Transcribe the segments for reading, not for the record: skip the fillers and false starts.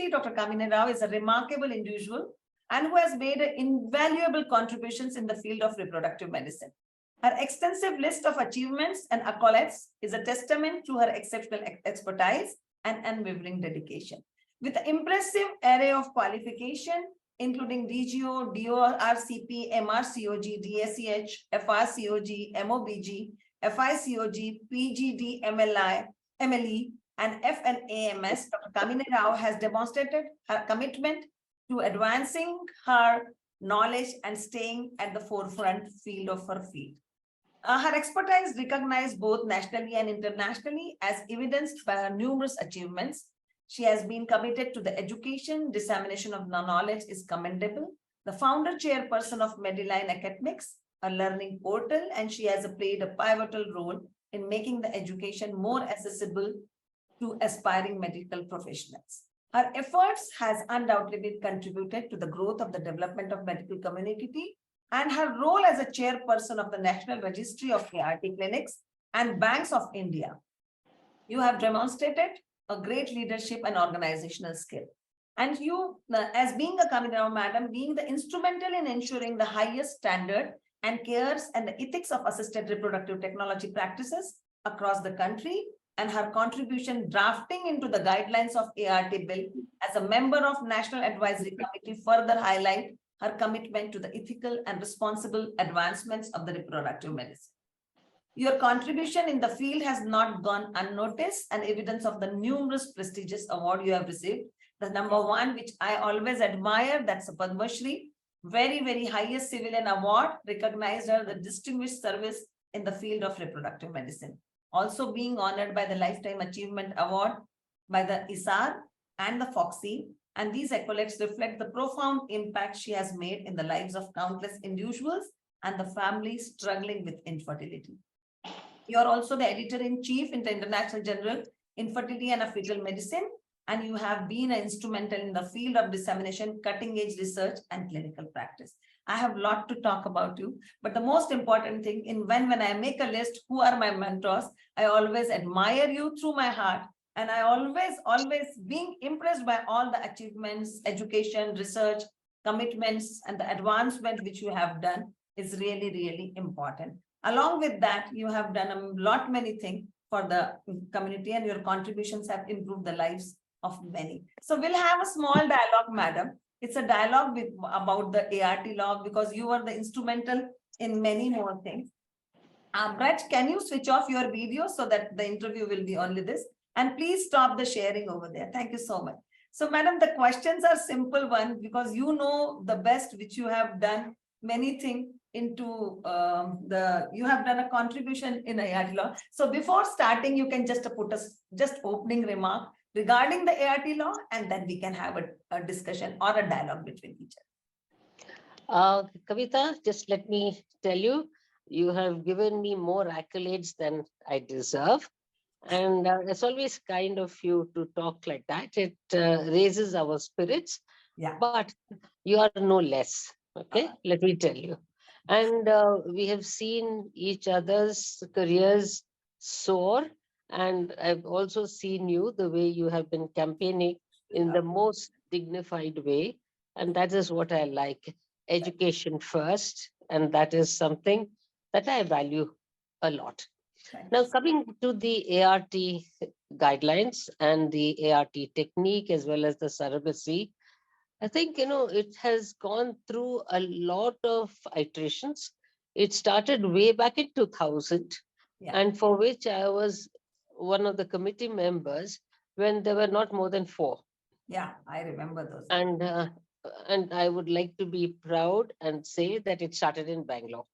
Obviously, Dr. Kamini Rao is a remarkable individual and who has made invaluable contributions in the field of reproductive medicine. Her extensive list of achievements and accolades is a testament to her exceptional expertise and unwavering dedication. With an impressive array of qualification, including DGO, DORCP, MRCOG, DSEH, FRCOG, MOBG, FICOG, PGD, MLE, and FNAMS, Dr. Kamini Rao has demonstrated her commitment to advancing her knowledge and staying at the forefront field of her field. Her expertise recognized both nationally and internationally, as evidenced by her numerous achievements. She has been committed to the education, dissemination of knowledge is commendable. The founder chairperson of Medline Academics, a learning portal, and she has played a pivotal role in making the education more accessible to aspiring medical professionals. Her efforts has undoubtedly contributed to the growth of the development of medical community, and her role as a chairperson of the National Registry of ART Clinics and Banks of India. You have demonstrated a great leadership and organizational skill. And you, as being a Kamini Rao madam, being the instrumental in ensuring the highest standard and cares and the ethics of assisted reproductive technology practices across the country, and her contribution drafting into the guidelines of ART bill as a member of National Advisory Committee further highlight her commitment to the ethical and responsible advancements of the reproductive medicine. Your contribution in the field has not gone unnoticed, and evidence of the numerous prestigious awards you have received. The number one, which I always admire, that's a Padma Shri, very, very highest civilian award, recognized her the distinguished service in the field of reproductive medicine. Also being honored by the Lifetime Achievement Award by the ISAR and the FOXY. And these accolades reflect the profound impact she has made in the lives of countless individuals and the families struggling with infertility. You are also the editor-in-chief in the International Journal Infertility and Fetal Medicine, and you have been instrumental in the field of dissemination, cutting-edge research, and clinical practice. I have a lot to talk about you, but the most important thing when I make a list, who are my mentors, I always admire you through my heart. And I always being impressed by all the achievements, education, research, commitments, and the advancement which you have done is really, really important. Along with that, you have done a lot many things for the community, and your contributions have improved the lives of many. So we'll have a small dialogue, madam. It's a dialogue about the ART law, because you were the instrumental in many more things. Braj, can you switch off your video so that the interview will be only this? And please stop the sharing over there. Thank you so much. So, madam, the questions are simple one, because you know the best, which you have done many things into you have done a contribution in ART law. So before starting, you can just put just opening remark regarding the ART law, and then we can have a discussion or a dialogue between each other. Kawita, just let me tell you, you have given me more accolades than I deserve. And it's always kind of you to talk like that. It raises our spirits. Yeah. But you are no less. Okay, let me tell you. And we have seen each other's careers soar. And I've also seen you, the way you have been campaigning in the most dignified way. And that is what I like. Education first. And that is something that I value a lot. Now, coming to the ART guidelines and the ART technique, as well as the surrogacy, I think, it has gone through a lot of iterations. It started way back in 2000, and for which I was one of the committee members when there were not more than 4. Yeah, I remember those. And I would like to be proud and say that it started in Bangalore.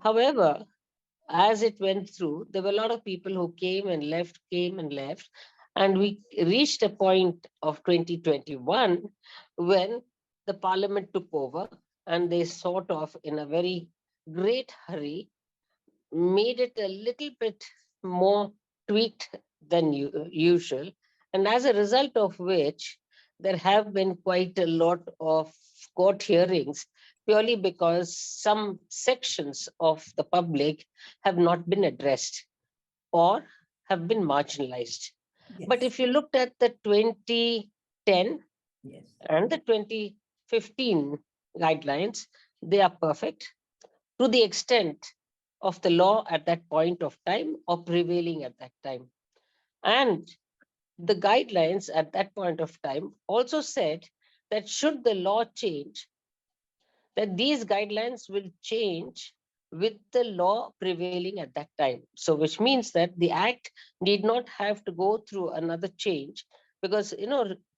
However, as it went through, there were a lot of people who came and left, and we reached a point of 2021 when the parliament took over, and they sort of, in a very great hurry, made it a little bit more tweaked than usual. And as a result of which, there have been quite a lot of court hearings, purely because some sections of the public have not been addressed or have been marginalized. Yes. But if you looked at the 2010 Yes. And the 2015 guidelines, they are perfect to the extent of the law at that point of time or prevailing at that time. And the guidelines at that point of time also said that should the law change, that these guidelines will change with the law prevailing at that time. So, which means that the act need not have to go through another change, because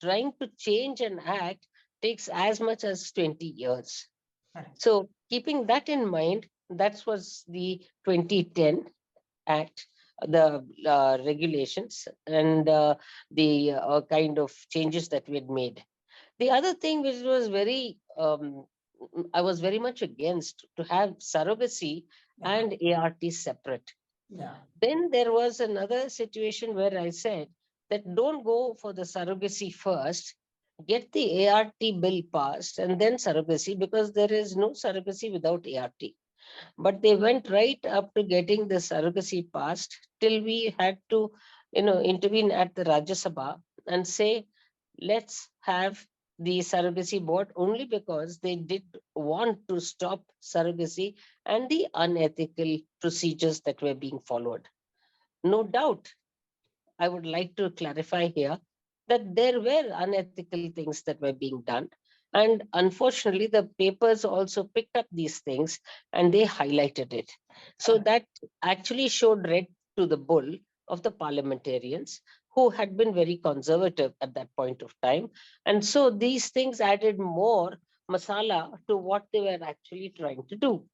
trying to change an act takes as much as 20 years. Correct. So, keeping that in mind, that was the 2010 Act, the regulations, and the kind of changes that we had made. The other thing which was I was very much against to have surrogacy Yeah. and ART separate. Yeah. Then there was another situation where I said that don't go for the surrogacy first, get the ART bill passed and then surrogacy, because there is no surrogacy without ART. But they went right up to getting the surrogacy passed till we had to, intervene at the Rajya Sabha and say, let's have the surrogacy board, only because they did want to stop surrogacy and the unethical procedures that were being followed. No doubt, I would like to clarify here that there were unethical things that were being done. And unfortunately, the papers also picked up these things and they highlighted it. So that actually showed red to the bull of the parliamentarians who had been very conservative at that point of time. And so these things added more masala to what they were actually trying to do.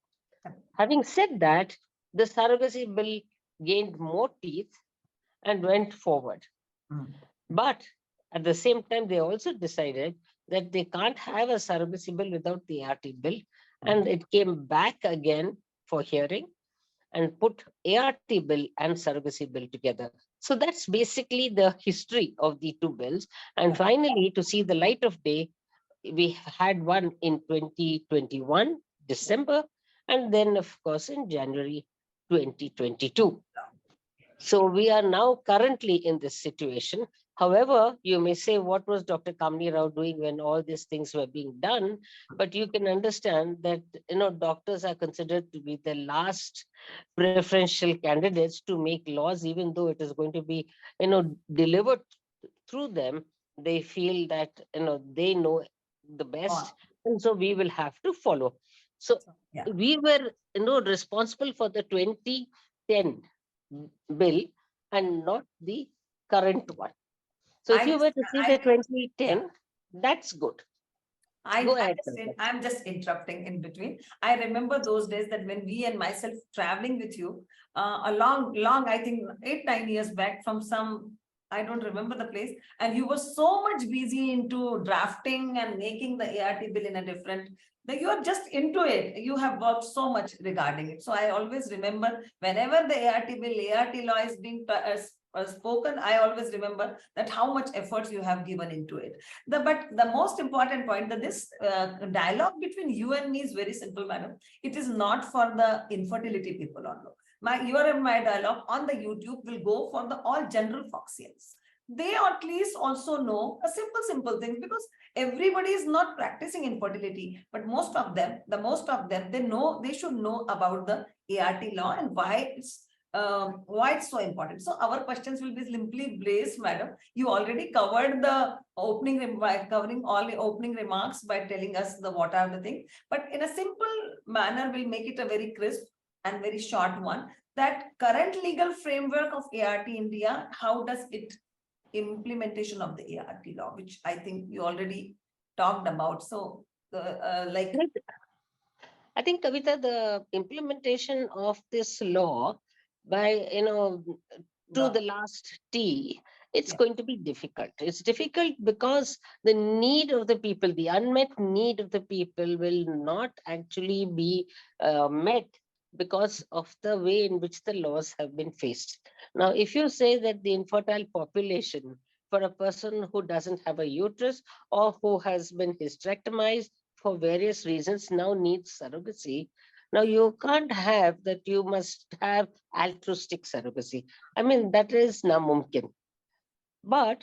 Having said that, the surrogacy bill gained more teeth and went forward. Mm. But at the same time, they also decided that they can't have a surrogacy bill without the ART bill. And it came back again for hearing and put ART bill and surrogacy bill together. So that's basically the history of the two bills. And finally, to see the light of day, we had one in 2021, December, and then, of course, in January 2022. So we are now currently in this situation. However, you may say, what was Dr. Kamini Rao doing when all these things were being done? But you can understand that doctors are considered to be the last preferential candidates to make laws, even though it is going to be delivered through them. They feel that they know the best, and so we will have to follow. So Yeah. we were responsible for the 2010 bill and not the current one. So if you were to see the 2010, that's good. Go ahead. I'm just interrupting in between. I remember those days that when we and myself traveling with you, a long, I think 8-9 years back from some, I don't remember the place, and you were so much busy into drafting and making the ART bill in a different, that you are just into it. You have worked so much regarding it. So I always remember whenever the ART bill, ART law is being spoken, I always remember that how much efforts you have given into it. But the most important point that this dialogue between you and me is very simple, madam. It is not for the infertility people only. Your and my dialogue on the YouTube will go for the all general Foxians. They at least also know a simple thing, because everybody is not practicing infertility, but most of them, they should know about the ART law and why it's so important. So our questions will be simply based, madam. You already covered the covering all the opening remarks by telling us what are the things, but in a simple manner, we'll make it a very crisp and very short one. That current legal framework of ART India, how does it implementation of the ART law, which I think you already talked about. So, I think, Kavita, the implementation of this law by, to the last T, it's going to be difficult. It's difficult because the need of the people, the unmet need of the people will not actually be met because of the way in which the laws have been faced. Now, if you say that the infertile population for a person who doesn't have a uterus or who has been hysterectomized for various reasons now needs surrogacy, now you can't have that, you must have altruistic surrogacy. I mean, that is namumkin. But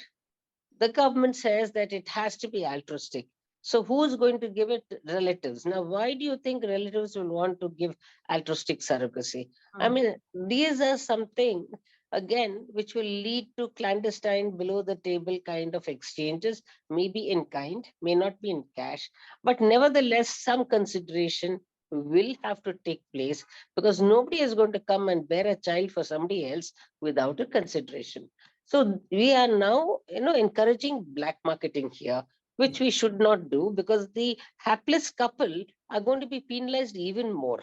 The government says that it has to be altruistic. So who's going to give it? Relatives. Now, why do you think relatives will want to give altruistic surrogacy? I mean, these are something, again, which will lead to clandestine, below the table kind of exchanges, maybe in kind, may not be in cash, but nevertheless, some consideration will have to take place, because nobody is going to come and bear a child for somebody else without a consideration. So we are now, encouraging black marketing here, which we should not do, because the hapless couple are going to be penalized even more.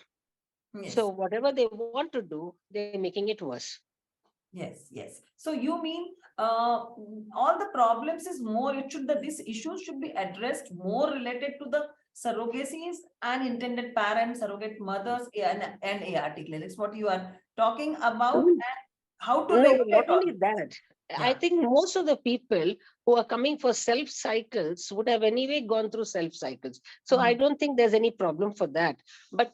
So Yes. whatever they want to do, they're making it worse. Yes, yes. So you mean all the problems is more, it should that these issues should be addressed more related to the surrogacies and intended parents, surrogate mothers and ART clinics, what you are talking about, Mm. and how to No, not regulate all only this. that. I Yeah. think most of the people who are coming for self cycles would have anyway gone through self cycles. So I don't think there's any problem for that. But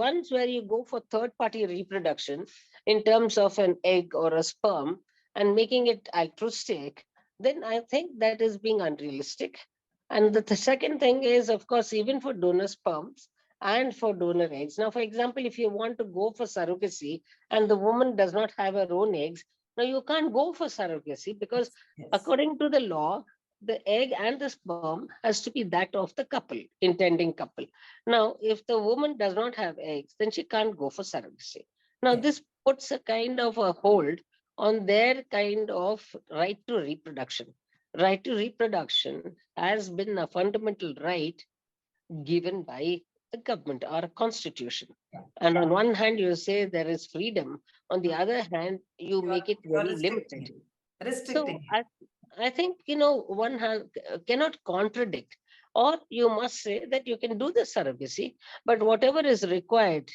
once where you go for third party reproduction in terms of an egg or a sperm and making it altruistic, then I think that is being unrealistic. And the second thing is, of course, even for donor sperms and for donor eggs. Now, for example, if you want to go for surrogacy and the woman does not have her own eggs, now you can't go for surrogacy, because Yes, yes, according to the law, the egg and the sperm has to be that of the couple, intending couple. Now, if the woman does not have eggs, then she can't go for surrogacy. Now, yes, this puts a kind of a hold on their kind of right to reproduction. Right to reproduction has been a fundamental right given by the government or a constitution. yeah. And on one hand, you say there is freedom. On the other hand, you make it You are very restricting limited. it. Restricting So it. I think, one cannot contradict, or you must say that you can do the surrogacy, but whatever is required,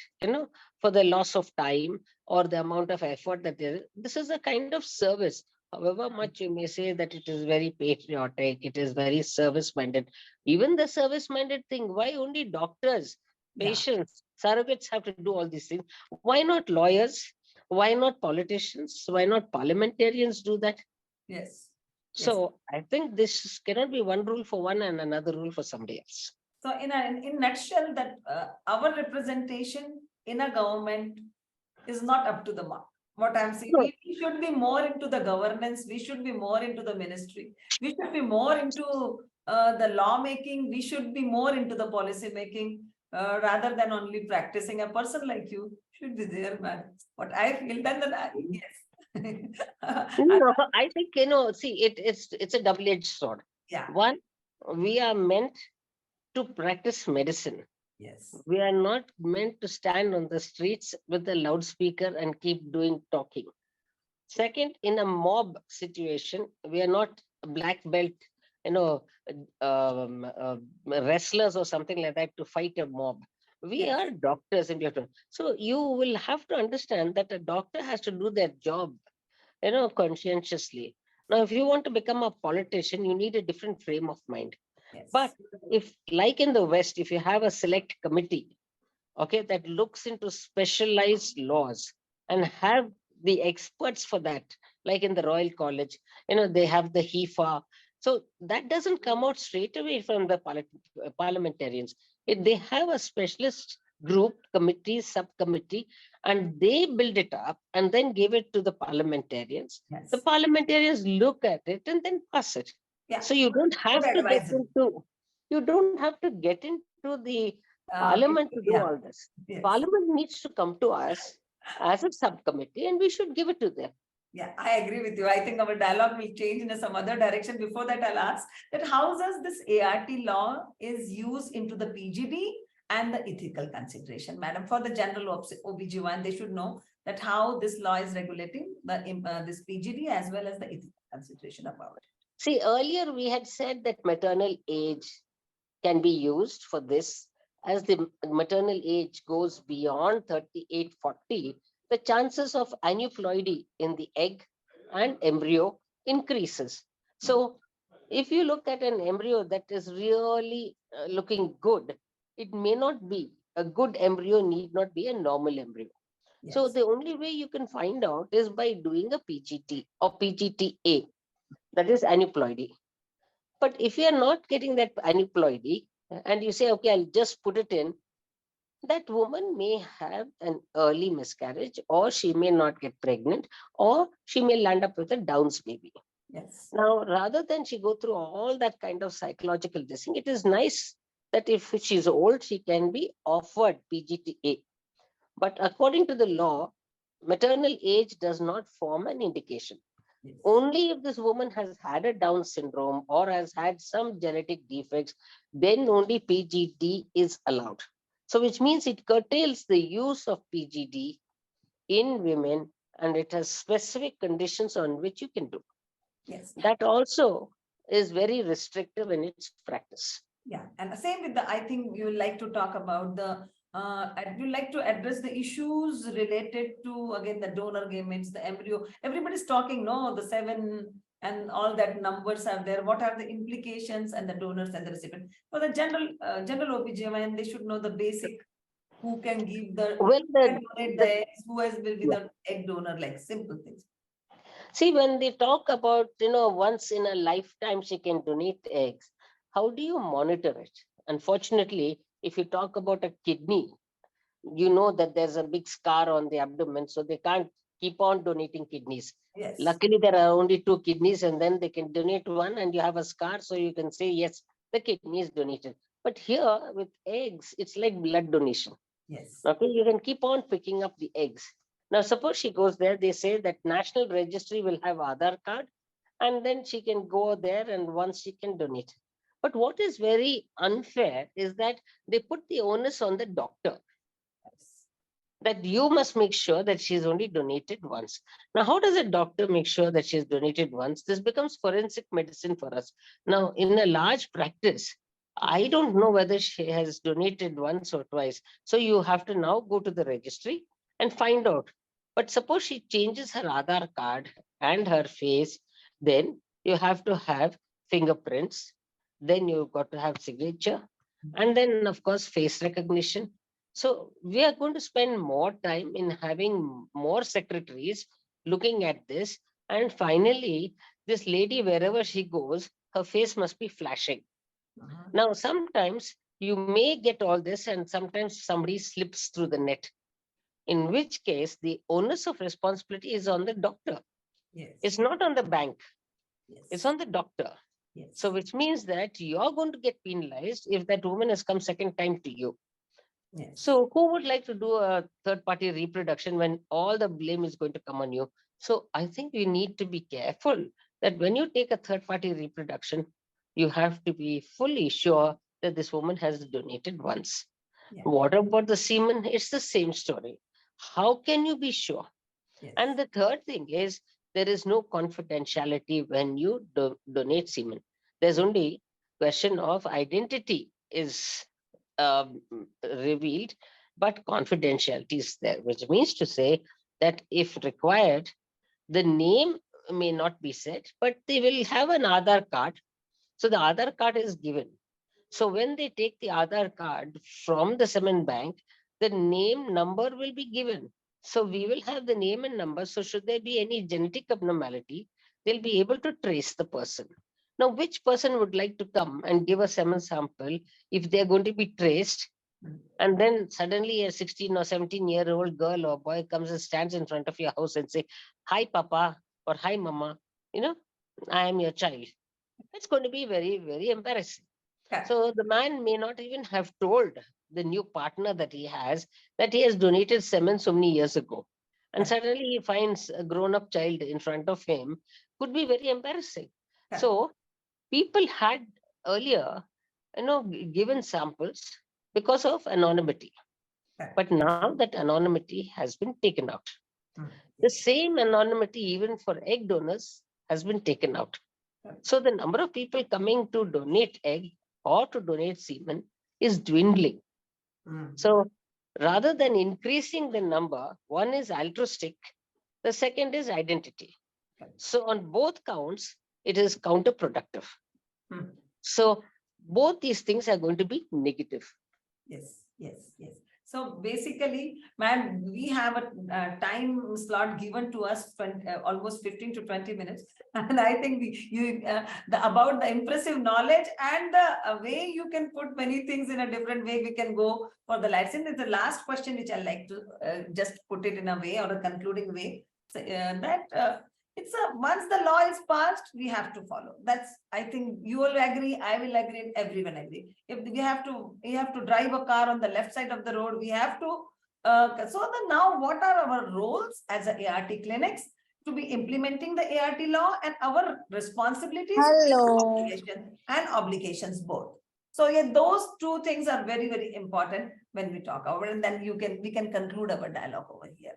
for the loss of time or the amount of effort that there is, this is a kind of service. However much you may say that it is very patriotic, it is very service minded. Even the service minded thing, why only doctors, Yeah. patients, surrogates have to do all these things? Why not lawyers? Why not politicians? Why not parliamentarians do that? Yes. Yes. So I think this cannot be one rule for one and another rule for somebody else. So in nutshell, that our representation in a government is not up to the mark. What I'm saying, No, we should be more into the governance. We should be more into the ministry. We should be more into the lawmaking. We should be more into the policy making, rather than only practicing. A person like you should be there, man. What I feel, then yes. no, I think, see, it's a double-edged sword. Yeah. One, we are meant to practice medicine. Yes. We are not meant to stand on the streets with a loudspeaker and keep doing talking. Second, in a mob situation, we are not black belt, you know, wrestlers or something like that to fight a mob. We Yes. are doctors, and we have to. So you will have to understand that a doctor has to do their job, conscientiously. Now, if you want to become a politician, you need a different frame of mind. But Yes. if, like in the West, if you have a select committee, okay, that looks into specialized laws and have the experts for that, like in the Royal College, they have the HIFA. So that doesn't come out straight away from the parliamentarians. They have a specialist group, committee, subcommittee, and they build it up and then give it to the parliamentarians. The Yes. parliamentarians look at it and then pass it. Yeah. So Good advice. you don't have to get into the parliament to do all Yeah. this. Yes. Parliament needs to come to us as a subcommittee and we should give it to them. Yeah, I agree with you. I think our dialogue will change in some other direction. Before that, I'll ask that how does this ART law is used into the PGD and the ethical consideration, madam, for the general OBGYN, they should know that how this law is regulating this PGD as well as the ethical consideration about it. See, earlier we had said that maternal age can be used for this. As the maternal age goes beyond 38, 40, the chances of aneuploidy in the egg and embryo increases. So if you look at an embryo that is really looking good, it may not be a good embryo, need not be a normal embryo. So Yes. the only way you can find out is by doing a PGT or PGTA, that is aneuploidy. But if you are not getting that aneuploidy and you say, okay, I'll just put it in, that woman may have an early miscarriage, or she may not get pregnant, or she may land up with a Downs baby. Yes. Now, rather than she go through all that kind of psychological dissing, it is nice that if she's old, she can be offered PGTA. But according to the law, maternal age does not form an indication. Yes. Only if this woman has had a Down syndrome or has had some genetic defects, then only PGD is allowed. So, which means it curtails the use of PGD in women, and it has specific conditions on which you can do. Yes. That also is very restrictive in its practice. Yeah, and the same with the, I think you like to talk about the, you like to address the issues related to, again, the donor gametes, the embryo. Everybody's talking, no, the 7 and all that numbers are there. What are the implications and the donors and the recipient? For the general OBGYN, they should know the basic, who can give the, Well, who can donate the eggs, who will be yeah. the egg donor, like simple things. See, when they talk about, once in a lifetime she can donate eggs, how do you monitor it? Unfortunately, if you talk about a kidney, you know that there's a big scar on the abdomen, so they can't keep on donating kidneys. Yes. Luckily, there are only 2 kidneys, and then they can donate one, and you have a scar, so you can say, yes, the kidney is donated. But here with eggs, it's like blood donation. Yes. Okay, you can keep on picking up the eggs. Now, suppose she goes there, they say that National Registry will have Aadhaar card, and then she can go there and once she can donate. But what is very unfair is that they put the onus on the doctor, Yes. that you must make sure that she's only donated once. Now, how does a doctor make sure that she's donated once? This becomes forensic medicine for us. Now, in a large practice, I don't know whether she has donated once or twice. So you have to now go to the registry and find out. But suppose she changes her Aadhaar card and her face, then you have to have fingerprints. Then you've got to have signature. And then, of course, face recognition. So we are going to spend more time in having more secretaries looking at this. And finally, this lady, wherever she goes, her face must be flashing. Now, sometimes you may get all this, and sometimes somebody slips through the net, in which case the onus of responsibility is on the doctor. Yes. It's not on the bank, Yes. it's on the doctor. Yes. So, which means that you're going to get penalized if that woman has come second time to you. Yes. So, who would like to do a third party reproduction when all the blame is going to come on you? So, I think you need to be careful that when you take a third party reproduction, you have to be fully sure that this woman has donated once. Yeah. What about the semen? It's the same story. How can you be sure? Yes. And the third thing is there is no confidentiality when you donate semen. There's only question of identity is revealed, but confidentiality is there, which means to say that if required, the name may not be said, but they will have an Aadhaar card. So the Aadhaar card is given. So when they take the Aadhaar card from the semen bank, the name number will be given. So we will have the name and number. So should there be any genetic abnormality, they'll be able to trace the person. Now, which person would like to come and give a semen sample if they're going to be traced? And then suddenly a 16 or 17-year-old girl or boy comes and stands in front of your house and say, hi, Papa, or hi, Mama, I am your child. It's going to be very, very embarrassing. Yeah. So the man may not even have told the new partner that he has donated semen so many years ago. And suddenly he finds a grown-up child in front of him. Could be very embarrassing. Yeah. So people had earlier, given samples because of anonymity. Yeah. But now that anonymity has been taken out. The same anonymity even for egg donors has been taken out. So the number of people coming to donate egg or to donate semen is dwindling. So rather than increasing the number, one is altruistic, the second is identity. So on both counts, it is counterproductive. So both these things are going to be negative. Yes, yes, yes. So basically, ma'am, we have a time slot given to us, almost 15 to 20 minutes. And I think about the impressive knowledge and the way you can put many things in a different way, we can go for the license. It's the last question which I like to just put it in a way or a concluding way. So, once the law is passed, we have to follow. That's, I think you will agree, I will agree, everyone agree. If we have to drive a car on the left side of the road, we have to. Now what are our roles as a ART clinics to be implementing the ART law, and our responsibilities and obligations both. So yeah, those two things are very, very important when we talk about it, and then we can conclude our dialogue over here.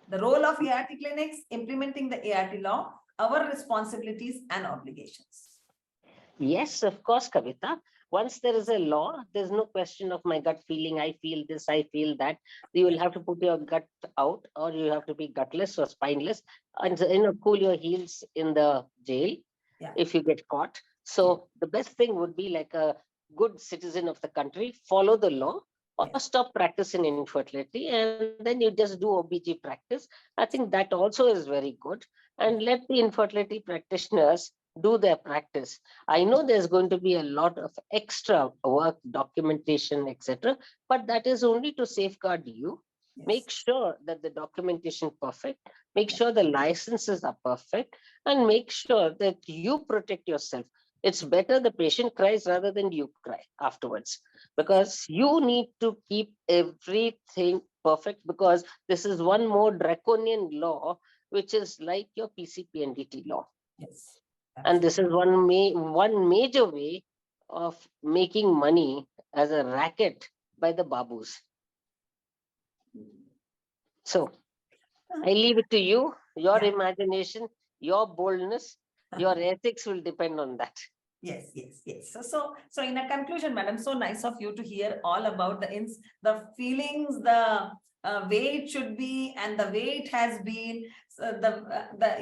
The role of ART clinics, implementing the ART law, our responsibilities and obligations. Yes, of course, Kavita. Once there is a law, there's no question of my gut feeling. I feel this, I feel that. You will have to put your gut out, or you have to be gutless or spineless, and cool your heels in the jail if you get caught. So the best thing would be, like a good citizen of the country, follow the law, or stop practicing infertility, and then you just do OBG practice. I think that also is very good. And let the infertility practitioners do their practice. I know there's going to be a lot of extra work, documentation, etc., but that is only to safeguard you. Make sure that the documentation perfect, make sure the licenses are perfect, and make sure that you protect yourself. It's better the patient cries rather than you cry afterwards, because you need to keep everything perfect, because this is one more draconian law, which is like your PCPNDT law. Yes. And this is one major way of making money as a racket by the babus. So I leave it to you, your imagination, your boldness, your ethics will depend on that. Yes. So in a conclusion, madam, so nice of you to hear all about the feelings, the way it should be, and the way it has been. So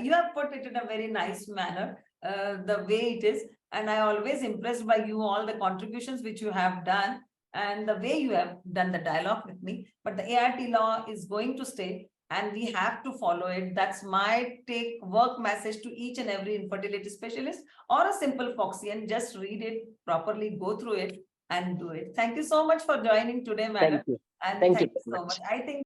you have put it in a very nice manner, the way it is. And I always impressed by you, all the contributions which you have done, and the way you have done the dialogue with me. But the ART law is going to stay, and we have to follow it. That's my work message to each and every infertility specialist or a simple Foxian. Just read it properly, go through it and do it. Thank you so much for joining today, madam. Thank you. And thank you so much. I think